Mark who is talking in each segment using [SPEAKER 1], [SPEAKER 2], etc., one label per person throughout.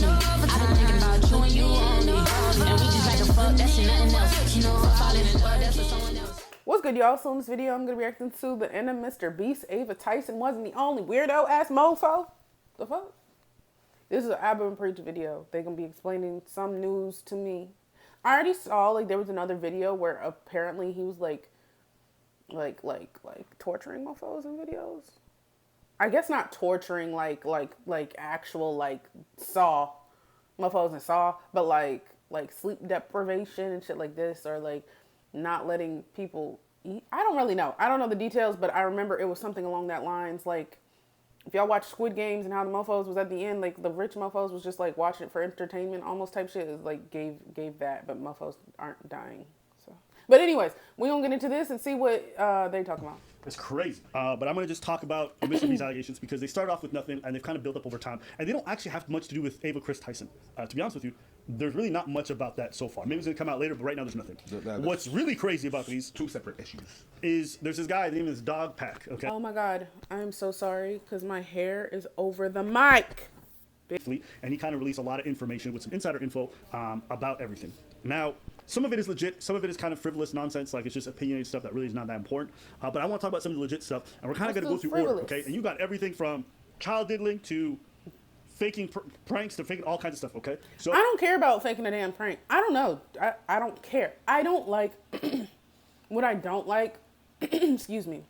[SPEAKER 1] passion. I've been thinking about you and you only. And we just like to fuck, that's nothing else. You know, I'm falling in love, that's for someone else.
[SPEAKER 2] What's good, y'all? So in this video, I'm gonna be reacting to the end of Mr. Beast. Ava Tyson wasn't the only weirdo ass mofo. The fuck? This is an Abba and Preach video. They're gonna be explaining some news to me. I already saw like there was another video where apparently he was like torturing mofos in videos. I guess not torturing like actual like Saw mofos and Saw, but like sleep deprivation and shit like this, or like not letting people eat. I don't really know. I don't know the details, but I remember it was something along that lines. Like if y'all watch Squid Games and how the mofos was at the end, like the rich mofos was just like watching it for entertainment almost type shit. It like gave that, but mofos aren't dying. So, but anyways, we gonna get into this and see what they talking about.
[SPEAKER 3] It's crazy. But I'm going to just talk about Mr. Beast allegations because they start off with nothing and they've kind of built up over time. And they don't actually have much to do with Ava Chris Tyson. To be honest with you, there's really not much about that so far. Maybe it's going to come out later, but right now there's nothing. What's really crazy about these
[SPEAKER 4] two separate issues
[SPEAKER 3] is there's this guy, his name is Dog Pack, okay?
[SPEAKER 2] Oh my God, I'm so sorry because my hair is over the mic.
[SPEAKER 3] And he kind of released a lot of information with some insider info about everything. Now, some of it is legit, some of it is kind of frivolous nonsense, like it's just opinionated stuff that really is not that important. But I want to talk about some of the legit stuff, and we're kind of going to go through order, okay? And you got everything from child diddling to faking pranks to faking all kinds of stuff, okay? So
[SPEAKER 2] I don't care about faking a damn prank. I don't know. I don't care. I don't like, what I don't like, excuse me,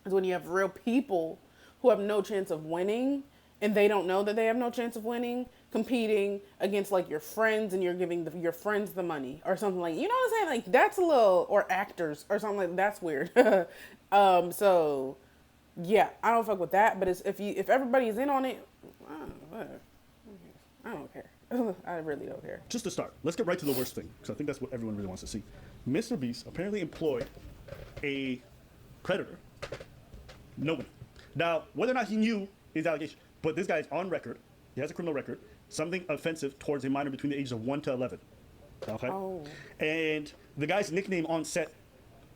[SPEAKER 2] is when you have real people who have no chance of winning and they don't know that they have no chance of winning, competing against like your friends, and you're giving your friends the money or something, like, you know what I'm saying? Like that's a little, or actors or something like that's weird. So yeah, I don't fuck with that. But it's, if everybody's in on it, I don't care. I really don't care.
[SPEAKER 3] Just to start, let's get right to the worst thing, because I think that's what everyone really wants to see. Mr. Beast apparently employed a predator. Nobody. Now, whether or not he knew his allegation, but this guy's on record. He has a criminal record. Something offensive towards a minor between the ages of 1 to 11. Okay? Oh. And the guy's nickname on set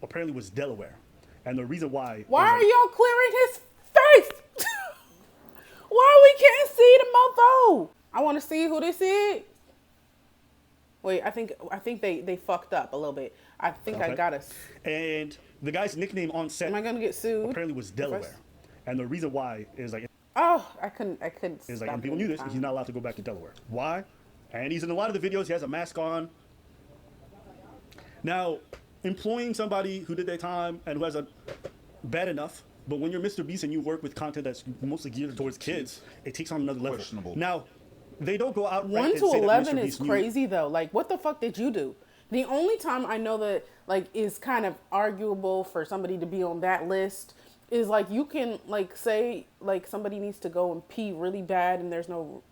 [SPEAKER 3] apparently was Delaware. And the reason why...
[SPEAKER 2] Why are y'all clearing his face? Why we can't see the mofo? I want to see who this is. Wait, I think they fucked up a little bit. I think I got us.
[SPEAKER 3] And the guy's nickname on set...
[SPEAKER 2] Am I going to get sued?
[SPEAKER 3] Apparently was Delaware. And the reason why is like...
[SPEAKER 2] Oh, I couldn't.
[SPEAKER 3] It's like, and people knew this, he's not allowed to go back to Delaware. Why? And he's in a lot of the videos, he has a mask on. Now, employing somebody who did their time and who has a bad enough, but when you're Mr. Beast and you work with content that's mostly geared towards kids, it takes on another level.
[SPEAKER 4] Questionable.
[SPEAKER 3] Now, they don't go out
[SPEAKER 2] 1 to 11 is crazy though. Like, what the fuck did you do? The only time I know that like is kind of arguable for somebody to be on that list is like you can like say like somebody needs to go and pee really bad and there's no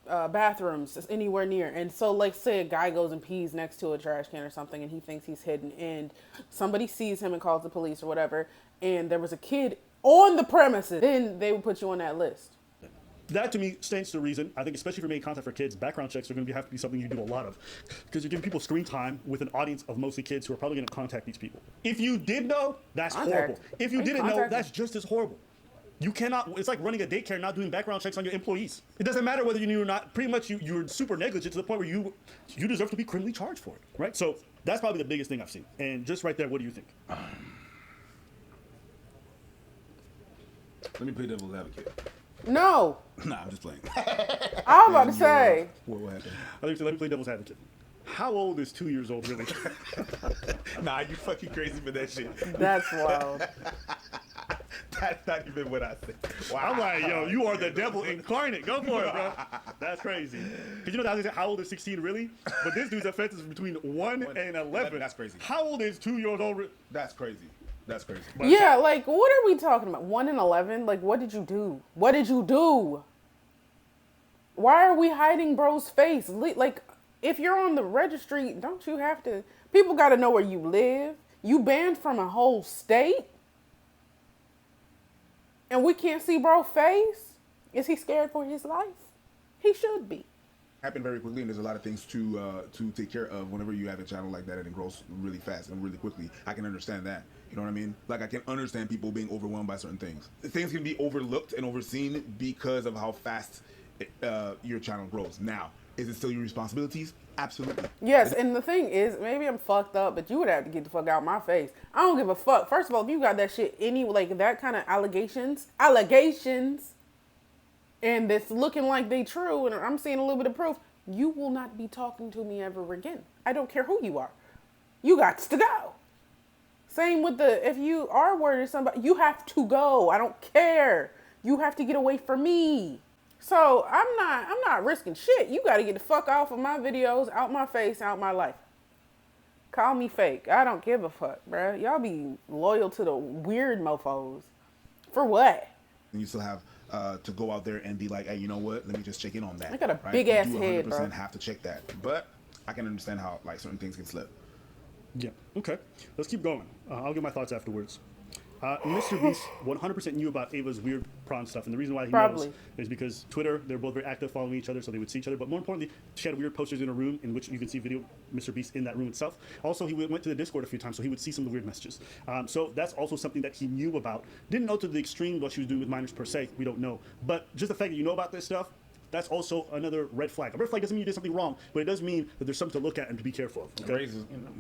[SPEAKER 2] bathrooms anywhere near, and so like say a guy goes and pees next to a trash can or something and he thinks he's hidden and somebody sees him and calls the police or whatever, and there was a kid on the premises, then they would put you on that list.
[SPEAKER 3] That to me stands to reason. I think especially for making content for kids, background checks are going to have to be something you do a lot of, because you're giving people screen time with an audience of mostly kids who are probably going to contact these people. If you did know, that's horrible. If you didn't know, that's just as horrible. You cannot, it's like running a daycare and not doing background checks on your employees. It doesn't matter whether you knew or not. Pretty much you're super negligent to the point where you deserve to be criminally charged for it, right? So that's probably the biggest thing I've seen. And just right there, what do you think?
[SPEAKER 4] Let me play devil's advocate.
[SPEAKER 2] No.
[SPEAKER 4] Nah, I'm just playing.
[SPEAKER 2] I was about to say.
[SPEAKER 4] What happened?
[SPEAKER 3] Let me play devil's advocate. How old is 2 years old really?
[SPEAKER 4] Nah, you fucking crazy for that shit.
[SPEAKER 2] That's wild.
[SPEAKER 4] That's not even what I said.
[SPEAKER 3] Wow. I'm like, yo, you are the devil incarnate. Go for it, bro. That's crazy. Because you know that how old is 16 really? But this dude's offense is between 1 and 11.
[SPEAKER 4] That's crazy.
[SPEAKER 3] How old is 2 years old?
[SPEAKER 4] That's crazy. That's crazy.
[SPEAKER 2] Yeah, like, what are we talking about? 1 and 11? Like, what did you do? What did you do? Why are we hiding bro's face? Like, if you're on the registry, don't you have to... People got to know where you live. You banned from a whole state? And we can't see bro's face? Is he scared for his life? He should be.
[SPEAKER 4] happen very quickly, and there's a lot of things to take care of whenever you have a channel like that and it grows really fast and really quickly. I can understand that. You know what I mean? Like, I can understand people being overwhelmed by certain things. Things can be overlooked and overseen because of how fast your channel grows. Now, is it still your responsibilities? Absolutely.
[SPEAKER 2] Yes, and the thing is, maybe I'm fucked up, but you would have to get the fuck out of my face. I don't give a fuck. First of all, if you got that shit like that kind of allegations, and it's looking like they true, and I'm seeing a little bit of proof, you will not be talking to me ever again. I don't care who you are. You got to go. Same with if you are worried or somebody, you have to go. I don't care. You have to get away from me. So I'm not risking shit. You got to get the fuck off of my videos, out my face, out my life. Call me fake. I don't give a fuck, bruh. Y'all be loyal to the weird mofos. For what?
[SPEAKER 4] And you still have to go out there and be like, hey, you know what? Let me just check in on that.
[SPEAKER 2] I got a big ass
[SPEAKER 4] you
[SPEAKER 2] head,
[SPEAKER 4] 100%
[SPEAKER 2] bro.
[SPEAKER 4] have to check that. But I can understand how like certain things can slip.
[SPEAKER 3] Yeah. Okay. Let's keep going. I'll give my thoughts afterwards. Mr. Beast 100% knew about Ava's weird prawn stuff, and the reason why he knows is because Twitter, they're both very active following each other, so they would see each other. But more importantly, she had weird posters in a room in which you can see video Mr. Beast in that room itself. Also, he went to the Discord a few times, so he would see some of the weird messages. So that's also something that he knew about. Didn't know to the extreme what she was doing with minors per se. We don't know. But just the fact that you know about this stuff, that's also another red flag. A red flag doesn't mean you did something wrong, but it does mean that there's something to look at and to be careful of. Okay?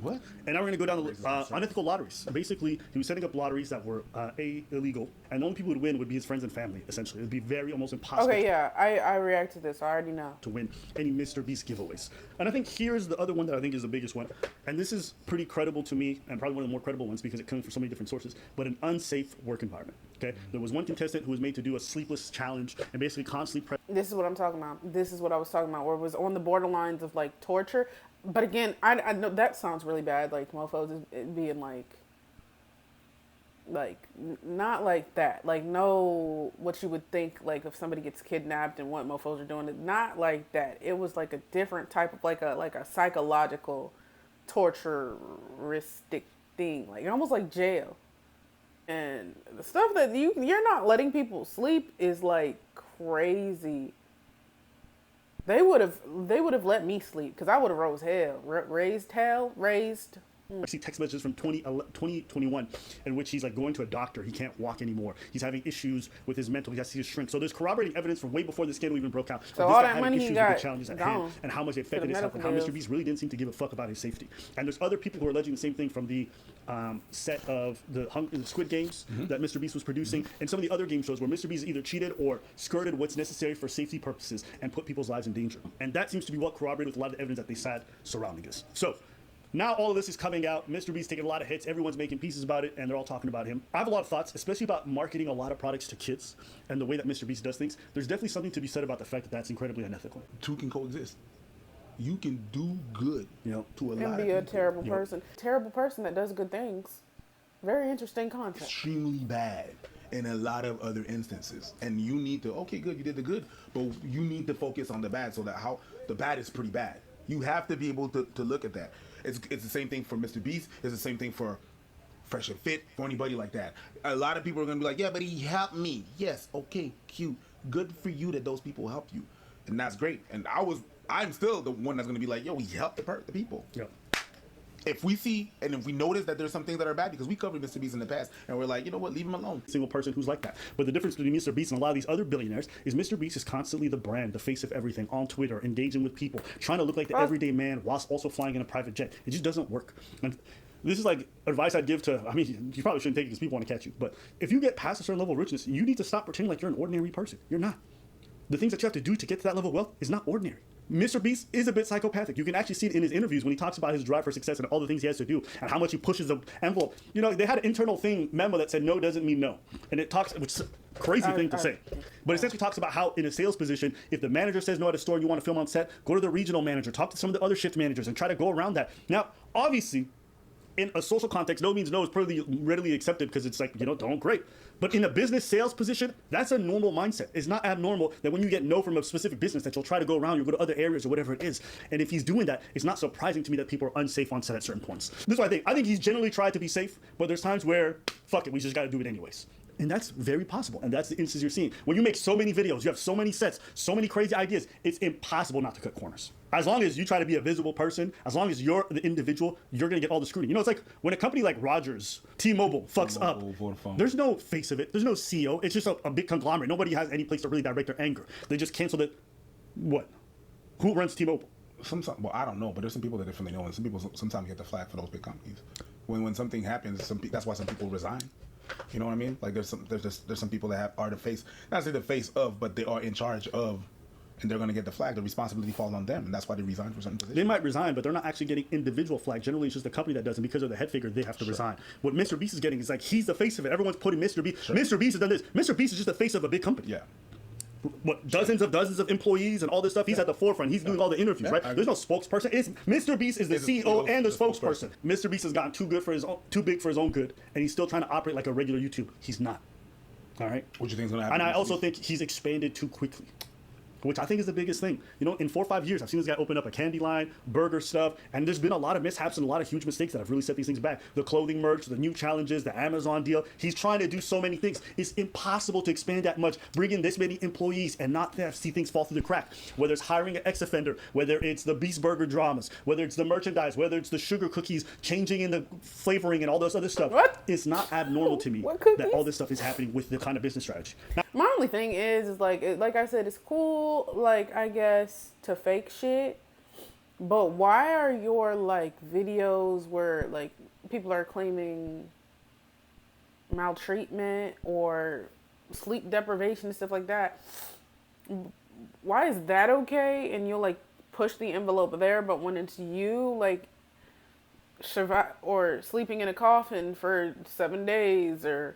[SPEAKER 4] What?
[SPEAKER 3] And now we're going to go down to unethical lotteries. Basically, he was setting up lotteries that were illegal, and the only people who would win would be his friends and family, essentially. It would be very almost impossible
[SPEAKER 2] Okay, yeah, I react to this. I already know.
[SPEAKER 3] to win any Mr. Beast giveaways. And I think here's the other one that I think is the biggest one. And this is pretty credible to me, and probably one of the more credible ones because it comes from so many different sources, but an unsafe work environment. Okay? There was one contestant who was made to do a sleepless challenge and basically constantly
[SPEAKER 2] This is what I'm talking about. This is what I was talking about, where it was on the borderlines of like torture. But again, I know that sounds really bad, like mofos is being not like that. Like, no, what you would think, like if somebody gets kidnapped and what mofos are doing, not like that. It was like a different type of like a psychological torturistic thing, like almost like jail. And the stuff that you're not letting people sleep is like crazy. They would have let me sleep because I would have raised hell.
[SPEAKER 3] I see text messages from 2021 in which he's like going to a doctor. He can't walk anymore. He's having issues with his mental. He has to see his shrink. So there's corroborating evidence from way before the scandal even broke out.
[SPEAKER 2] So
[SPEAKER 3] this
[SPEAKER 2] all
[SPEAKER 3] guy
[SPEAKER 2] that
[SPEAKER 3] had
[SPEAKER 2] money
[SPEAKER 3] issues
[SPEAKER 2] he
[SPEAKER 3] with the
[SPEAKER 2] got
[SPEAKER 3] challenges at
[SPEAKER 2] gone
[SPEAKER 3] hand and how much it affected
[SPEAKER 2] the
[SPEAKER 3] his health and how
[SPEAKER 2] medical
[SPEAKER 3] Mr. Beast really didn't seem to give a fuck about his safety. And there's other people who are alleging the same thing from the set of the Squid Games that Mr. Beast was producing and some of the other game shows where Mr. Beast either cheated or skirted what's necessary for safety purposes and put people's lives in danger. And that seems to be what corroborated with a lot of the evidence that they said surrounding this. So now all of this is coming out. Mr. Beast taking a lot of hits. Everyone's making pieces about it, and they're all talking about him. I have a lot of thoughts, especially about marketing a lot of products to kids and the way that Mr. Beast does things. There's definitely something to be said about the fact that that's incredibly unethical.
[SPEAKER 4] Two can coexist. You can do good, to a lot
[SPEAKER 2] And
[SPEAKER 4] of
[SPEAKER 2] be a
[SPEAKER 4] people.
[SPEAKER 2] terrible person. Terrible person that does good things. Very interesting concept.
[SPEAKER 4] Extremely bad in a lot of other instances. And you need to, okay, good, you did the good, but you need to focus on the bad so that how the bad is pretty bad. You have to be able to look at that. It's the same thing for Mr. Beast. It's the same thing for Fresh and Fit, for anybody like that. A lot of people are going to be like, yeah, but he helped me. Yes, okay, cute. Good for you that those people helped you. And that's great. And I'm still the one that's going to be like, yo, he helped the people.
[SPEAKER 3] Yeah.
[SPEAKER 4] If we see and if we notice that there's some things that are bad, because we covered Mr. Beast in the past, and we're like, you know what, leave him alone.
[SPEAKER 3] Single person who's like that. But the difference between Mr. Beast and a lot of these other billionaires is Mr. Beast is constantly the brand, the face of everything on Twitter, engaging with people, trying to look like the everyday man whilst also flying in a private jet. It just doesn't work. And this is like advice I'd give to, I mean, you probably shouldn't take it because people want to catch you, but if you get past a certain level of richness, you need to stop pretending like you're an ordinary person. You're not. The things that you have to do to get to that level of wealth is not ordinary. Mr. Beast is a bit psychopathic. You can actually see it in his interviews when he talks about his drive for success and all the things he has to do and how much he pushes the envelope. You know, they had an internal memo that said no doesn't mean no. And it talks, which is a crazy thing to say. But it essentially talks about how in a sales position, if the manager says no at a store and you want to film on set, go to the regional manager, talk to some of the other shift managers and try to go around that. Now, obviously, in a social context, no means no is pretty readily accepted because it's like, don't great. But in a business sales position, that's a normal mindset. It's not abnormal that when you get no from a specific business that you'll try to go around, you'll go to other areas or whatever it is. And if he's doing that, it's not surprising to me that people are unsafe on set at certain points. This is what I think. I think he's generally tried to be safe, but there's times where, fuck it, we just got to do it anyways. And that's very possible. And that's the instance you're seeing. When you make so many videos, you have so many sets, so many crazy ideas, it's impossible not to cut corners. As long as you try to be a visible person, as long as you're the individual, you're going to get all the scrutiny. You know, it's like when a company like Rogers, T-Mobile fucks up,
[SPEAKER 4] Vodafone.
[SPEAKER 3] there's no face of it. There's no CEO. It's just a big conglomerate. Nobody has any place to really direct their anger. They just canceled it. What? Who runs T-Mobile?
[SPEAKER 4] Sometimes, well, I don't know, but there's some people that definitely know, and some people sometimes get the flag for those big companies. When something happens, that's why some people resign. You know what I mean? Like there's some people that are the face, not say the face of, but they are in charge of, and they're gonna get the flag. The responsibility falls on them, and that's why they resign for certain positions.
[SPEAKER 3] They might resign, but they're not actually getting individual flag. Generally, it's just the company that does, and because of the head figure, they have to resign. What Mr. Beast is getting is like he's the face of it. Everyone's putting Mr. Beast. Sure. Mr. Beast has done this. Mr. Beast is just the face of a big company.
[SPEAKER 4] Yeah.
[SPEAKER 3] What dozens of employees and all this stuff. He's at the forefront. He's doing all the interviews, right? There's no spokesperson. It's Mr. Beast is the CEO and the spokesperson. Mr. Beast has gotten too big for his own good, and he's still trying to operate like a regular YouTube. He's not. All right.
[SPEAKER 4] What do you think is gonna happen?
[SPEAKER 3] And I also think he's expanded too quickly, which I think is the biggest thing. You know, in 4 or 5 years, I've seen this guy open up a candy line, burger stuff, and there's been a lot of mishaps and a lot of huge mistakes that have really set these things back. The clothing merch, the new challenges, the Amazon deal. He's trying to do so many things. It's impossible to expand that much, bring in this many employees, and not see things fall through the crack. Whether it's hiring an ex-offender, whether it's the Beast Burger dramas, whether it's the merchandise, whether it's the sugar cookies, changing in the flavoring and all this other stuff.
[SPEAKER 2] What?
[SPEAKER 3] It's not abnormal to me
[SPEAKER 2] What cookies?
[SPEAKER 3] that all this stuff is happening with the kind of business strategy. Now,
[SPEAKER 2] My only thing is like I said, it's cool, like, I guess, to fake shit. But why are your, like, videos where, like, people are claiming maltreatment or sleep deprivation and stuff like that? Why is that okay? And you'll, like, push the envelope there, but when it's you, like, survive or sleeping in a coffin for 7 days or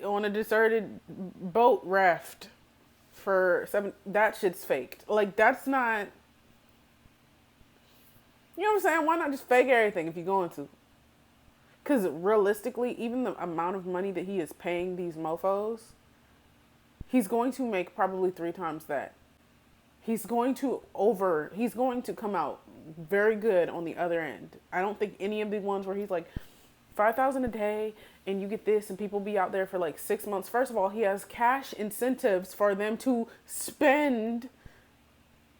[SPEAKER 2] on a deserted boat raft for 7, that shit's faked. Like, that's not, you know what I'm saying? Why not just fake everything if you're going to? Because realistically, even the amount of money that he is paying these mofos, he's going to make probably 3 times that. He's going to come out very good on the other end. I don't think any of the ones where he's like, 5,000 a day and you get this and people be out there for like 6 months. First of all, he has cash incentives for them to spend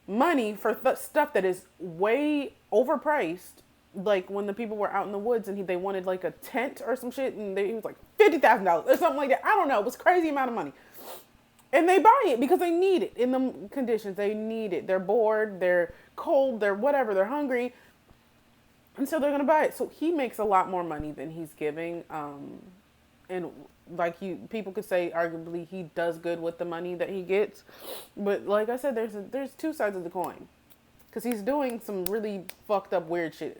[SPEAKER 2] money for stuff that is way overpriced. Like when the people were out in the woods and they wanted like a tent or some shit and he was like $50,000 or something like that. I don't know. It was a crazy amount of money. And they buy it because they need it in the conditions. They need it. They're bored. They're cold. They're whatever. They're hungry. And so they're going to buy it. So he makes a lot more money than he's giving. And like people could say, arguably, he does good with the money that he gets. But like I said, there's 2 sides of the coin. Because he's doing some really fucked up weird shit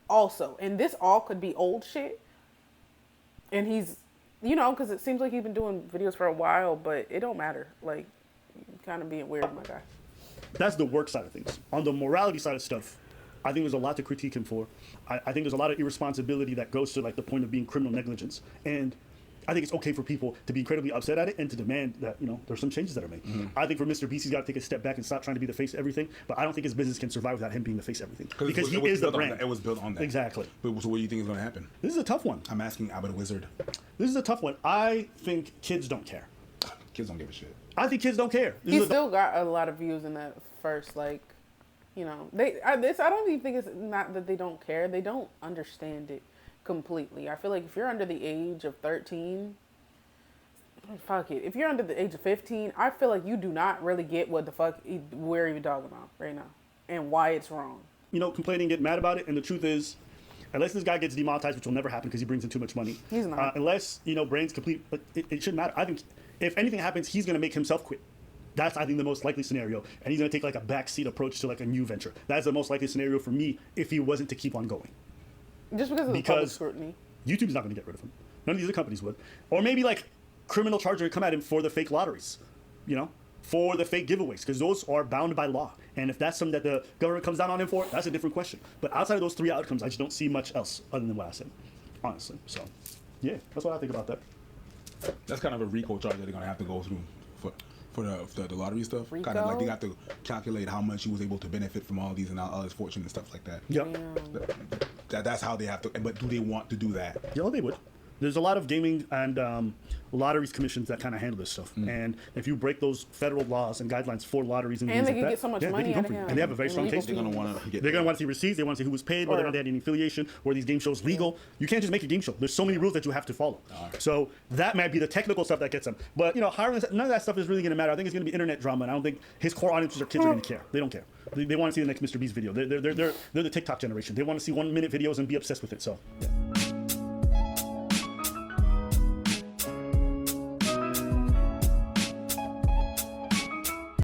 [SPEAKER 2] also. And this all could be old shit. And he's, you know, because it seems like he's been doing videos for a while, but it don't matter. Like, kind of being weird, my guy.
[SPEAKER 3] That's the work side of things. On the morality side of stuff, I think there's a lot to critique him for. I think there's a lot of irresponsibility that goes to like the point of being criminal negligence. And I think it's okay for people to be incredibly upset at it and to demand that, you know, there's some changes that are made. Mm-hmm. I think for Mr. Beast, he's got to take a step back and stop trying to be the face of everything. But I don't think his business can survive without him being the face of everything. Because he is the brand.
[SPEAKER 4] It was built on that.
[SPEAKER 3] Exactly.
[SPEAKER 4] But so what do you think is going to happen?
[SPEAKER 3] This is a tough one.
[SPEAKER 4] I'm asking Abba the Wizard.
[SPEAKER 3] This is a tough one. I think kids don't care.
[SPEAKER 4] Kids don't give a shit.
[SPEAKER 3] I think kids don't care.
[SPEAKER 2] He still got a lot of views in that first, like, you know, I don't even think it's not that they don't care. They don't understand it completely. I feel like if you're under the age of 13, fuck it. If you're under the age of 15, I feel like you do not really get what the fuck we're even talking about right now and why it's wrong.
[SPEAKER 3] You know, complaining, get mad about it, and the truth is, unless this guy gets demonetized, which will never happen because he brings in too much money.
[SPEAKER 2] He's not.
[SPEAKER 3] Unless, you know, brains complete, but it shouldn't matter. I think if anything happens, he's going to make himself quit. That's, I think, the most likely scenario. And he's going to take like a backseat approach to like a new venture. That's the most likely scenario for me if he wasn't to keep on going.
[SPEAKER 2] Just because of the public scrutiny.
[SPEAKER 3] YouTube's not going to get rid of him. None of these other companies would. Or maybe like criminal charges would come at him for the fake lotteries, you know, for the fake giveaways, because those are bound by law. And if that's something that the government comes down on him for, that's a different question. But outside of those 3 outcomes, I just don't see much else other than what I said, honestly. So, yeah, that's what I think about that.
[SPEAKER 4] That's kind of a RICO charge that they're going to have to go through for the lottery stuff.
[SPEAKER 2] RICO?
[SPEAKER 4] Kind of like they got to calculate how much he was able to benefit from all these and all his fortune and stuff like that.
[SPEAKER 3] Yep.
[SPEAKER 4] That's how they have to. But do they want to do that?
[SPEAKER 3] Yeah, they would. There's a lot of gaming and lotteries commissions that kind of handle this stuff. And if you break those federal laws and guidelines for lotteries and
[SPEAKER 2] And
[SPEAKER 3] things
[SPEAKER 2] they
[SPEAKER 3] like
[SPEAKER 2] can
[SPEAKER 3] that,
[SPEAKER 2] get so much
[SPEAKER 3] yeah, they
[SPEAKER 2] money
[SPEAKER 3] can
[SPEAKER 2] out
[SPEAKER 3] come
[SPEAKER 2] of
[SPEAKER 3] for you.
[SPEAKER 2] him.
[SPEAKER 3] And they have a very strong
[SPEAKER 2] Illegal
[SPEAKER 3] case.
[SPEAKER 4] They're gonna want to get.
[SPEAKER 3] They're going to want to see receipts. They want to see who was paid, whether or not they had any affiliation, were these game shows legal. You can't just make a game show. There's so many rules that you have to follow. So that might be the technical stuff that gets them. But, you know, hiring, none of that stuff is really going to matter. I think it's going to be internet drama, and I don't think his core audiences or kids are going to care. They don't care. They want to see the next Mr. Beast video. They're the TikTok generation. They want to see 1 minute videos and be obsessed with it. So, yeah.